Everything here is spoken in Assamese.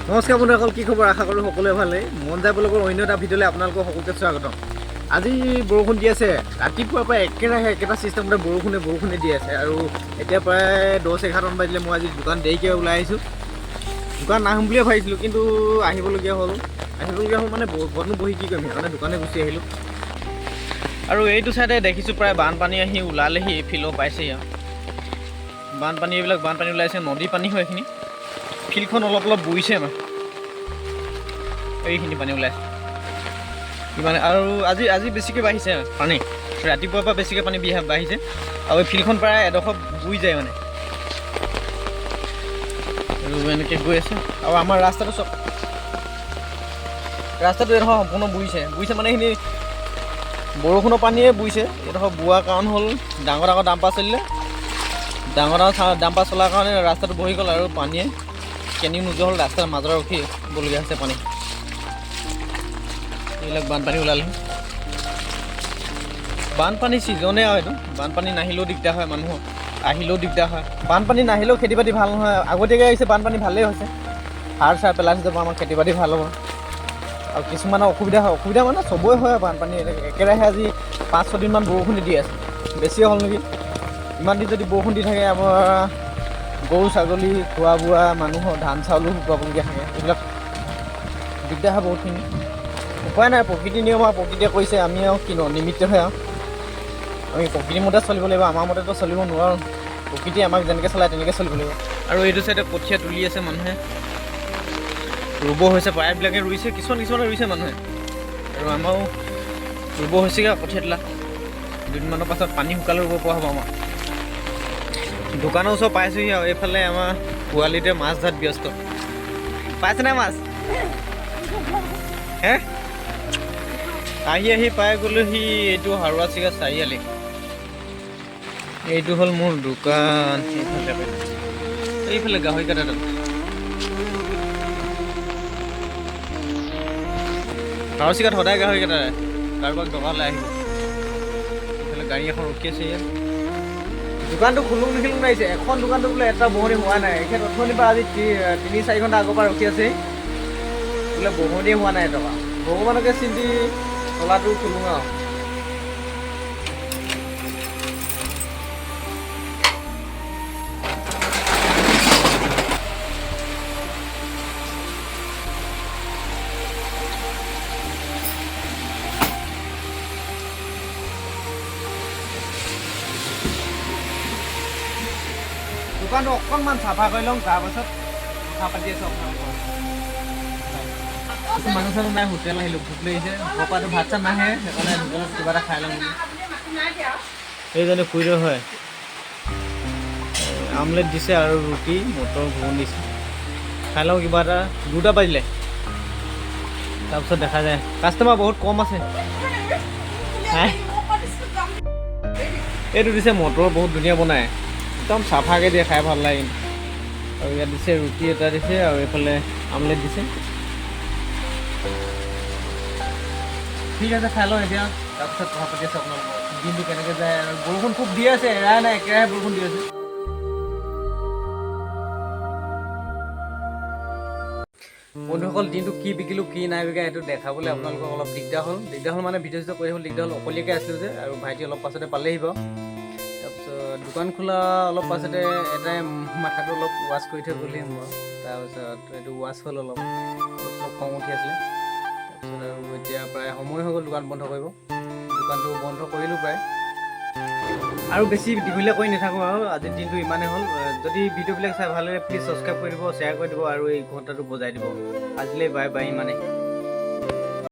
নমস্কাৰ বন্ধুসকল, কি খবৰ? আশা কৰোঁ সকলোৱে ভালেই। মন যায় ব্লগৰ অন্য এটা ভিডিঅ'লৈ আপোনালোকক সকলোকে স্বাগতম। আজি বৰষুণ দি আছে, ৰাতিপুৱাৰ পৰা একেৰাহে একেটা চিষ্টেমতে বৰষুণে দি আছে। আৰু এতিয়া প্ৰায় 10-11মান বাজিলে। মই আজি দোকান দেৰিকৈ ওলাই আহিছোঁ। দোকান নাহোঁ বুলিয়ে ভাবিছিলোঁ, কিন্তু আহিবলগীয়া হ'ল মানে ঘৰতনো বহি কি কৰিম, সেইকাৰণে দোকানে গুচি আহিলোঁ। আৰু এইটো চাইডে দেখিছোঁ প্ৰায় বানপানী আহি ওলালেহি, ফিল্ডো পাইছেহি আৰু এইবিলাক বানপানী ওলাইছে, নদী পানী হয় এইখিনি। ফিল্ডখন অলপ বুইছে আমাৰ, এইখিনি পানী ওলাইছে ইমানে। আৰু আজি বেছিকৈ বাঢ়িছে পানী, ৰাতিপুৱাৰ পৰা বেছিকৈ পানী বাঢ়িছে। আৰু এই ফিল্ডখন প্ৰায় এডোখৰ বুই যায় মানে, আৰু এনেকৈ গৈ আছে। আৰু আমাৰ ৰাস্তাটো এডোখৰ সম্পূৰ্ণ বুইছে মানে এইখিনি বৰষুণৰ পানীয়ে বুইছে। এডোখৰ বোৱাৰ কাৰণ হ'ল ডাঙৰ ডাম্পাৰ চলিলে, ডাঙৰ ডাম্পাৰ চলাৰ কাৰণে ৰাস্তাটো বহি গ'ল, আৰু পানীয়ে কেনিও নোযোৱা হ'ল, ৰাস্তাৰ মাজত ৰখিবলগীয়া হৈছে পানী। এইবিলাক বানপানী ওলালে, বানপানী ছিজনে আৰু এইটো। বানপানী নাহিলেও দিগদাৰ হয়, মানুহৰ আহিলেও দিগদাৰ হয়। বানপানী নাহিলেও খেতি বাতি ভাল নহয়। আগতীয়াকৈ আহিছে বানপানী, ভালেই হৈছে, সাৰ চাৰ পেলাই যাব, আমাৰ খেতি বাতি ভাল হ'ব। আৰু কিছুমানৰ অসুবিধা মানে চবৰে হয় বানপানী। একেৰাহে আজি 5-6 দিনমান বৰষুণ দি আছে, বেছিয়ে হ'ল নেকি। ইমান দিন যদি বৰষুণ দি থাকে, আমাৰ গৰু ছাগলী, খোৱা বোৱা, মানুহৰ ধান চাউলো শুকুৱাবলগীয়া থাকে, এইবিলাক দিগদাৰ হয় বহুতখিনি। উপায় নাই, প্ৰকৃতিৰ নিয়ম আৰু প্ৰকৃতিয়ে কৰিছে, আমি আৰু কিনো নিমিত্ত হয়। আৰু আমি প্ৰকৃতিৰ মতে চলিব লাগিব, আমাৰ মতেতো চলিব নোৱাৰোঁ। প্ৰকৃতিয়ে আমাক যেনেকৈ চলায় তেনেকৈ চলিব লাগিব। আৰু এইটো চাইডে কঠীয়া তুলি আছে মানুহে, ৰুব হৈছে, প্ৰায়বিলাকে ৰুইছে, কিছুমানে ৰুইছে মানুহে। আৰু আমাৰো ৰুব হৈছেগৈ কঠীয়া তোলা। দুদিনমানৰ পাছত পানী শুকালে ৰুব পৰা হ'ব আমাৰ। দোকানৰ ওচৰত পাইছোঁহি, আৰু এইফালে আমাৰ পোৱালিতে মাছ ধৰাত ব্যস্ত। পাইছে নাই মাছ? হে, আহি পাই গ'লোহি। এইটো হাৰুৱা-চিগা চাৰিআলি, এইটো হ'ল মোৰ দোকান। এইফালে গাহৰি কাটাডাল, হাৰুৱা-চিগাত সদায় গাহৰি কাটা, কাৰোবাক দৰকাৰ আহিব। এইফালে গাড়ী এখন ৰখি আছে ইয়াত। দোকানটো খুলুং লাগিছে, এখন দোকানটো বোলে এটা বহনি হোৱা নাই। এখেত অথনিৰ পৰা আজি 3-4 ঘণ্টা আগৰ পৰা ৰখি আছে, বোলে বহনিয়ে হোৱা নাই টকা। ভগৱানকে চিন্তি চলাটো খুলুং আৰু। দোকানটো অকণমান চাফা কৰি লওঁ, তাৰপাছত কথা পাতি আছোঁ আপোনালোকৰ। মানুহ চানুহ নাই, হোটেল আহিলোঁ, ভোক লাগিছে। ঘৰপৰাটো ভাত চাত নাহে, সেইকাৰণে হোটেলত কিবা এটা খাই লওঁ। এইজনে খুৰীদেউ হয়, আমলেট দিছে আৰু ৰুটি, মটৰ ঘুগুনি দিছে। খাই লওঁ কিবা এটা। 2টা বাজিলে, তাৰপিছত দেখা যায়। কাষ্টমাৰ বহুত কম আছে। এইটো দিছে মটৰ, বহুত ধুনীয়া বনায়, একদম চাফাকৈ দিয়ে, খাই ভাল লাগে। আৰু ইয়াত দিছে ৰুটি এটা দিছে, আৰু এইফালে আমলেট দিছে। ঠিক আছে, খাই লওঁ এতিয়া, তাৰপিছত কথা পাতি আছোঁ আপোনালোকৰ। দিনটো কেনেকৈ যায়। আৰু বৰষুণ খুব দি আছে, এৰাই নাই, একেৰাহে বৰষুণ দি আছে। বন্ধুসকল, দিনটো কি বিকিলোঁ কি নাই বিকা, সেইটো দেখাবলৈ আপোনালোকক অলপ দিগদাৰ হ'ল মানে ভিডিঅ' চিডিঅ' কৰি হ'ল দিগদাৰ হ'ল। অকলীয়াকৈ আছিলোঁ যে, আৰু ভাইটি অলপ পাছতে পালেহি বাৰু। তাৰপিছত দোকান খোলা অলপ পাছতে এটাই মাথাটো অলপ ৱাছ কৰি থৈ গ'লহি মোৰ। তাৰপিছত এইটো ৱাছ হ'ল, অলপ খং উঠি আছিলে। তাৰপিছত আৰু এতিয়া প্ৰায় সময় হৈ গ'ল দোকান বন্ধ কৰিব। দোকানটো বন্ধ কৰিলোঁ প্ৰায়, আৰু বেছি দীঘলীয়া কৰি নাথাকোঁ। আৰু আজিৰ দিনটো ইমানেই হ'ল। যদি ভিডিঅ'বিলাক চাই ভাল লাগে, প্লিজ ছাবস্ক্ৰাইব কৰি দিব, শ্বেয়াৰ কৰি দিব, আৰু এই ঘণ্টাটো বজাই দিব। আজিলৈ বাই বাই, ইমানেই।